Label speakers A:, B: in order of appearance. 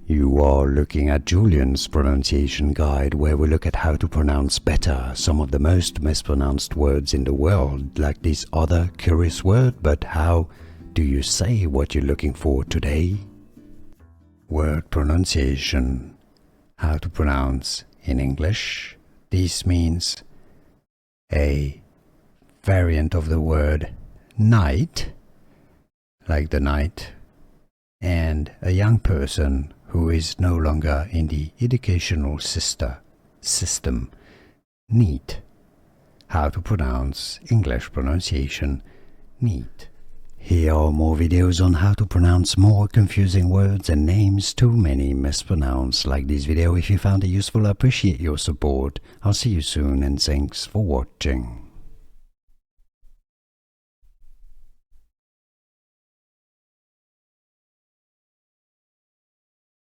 A: You are looking at Julian's pronunciation guide, where we look at how to pronounce better some of the most mispronounced words in the world, like this other curious word. But how do you say what you're looking for today? Word pronunciation. How to pronounce in English. This means a variant of the word night, like the night, and a young person who is no longer in the educational system. Neat. How to pronounce English pronunciation. Neat. Here are more videos on how to pronounce more confusing words and names too many mispronounced. Like this video if you found it useful. I appreciate your support. I'll see you soon and thanks for watching.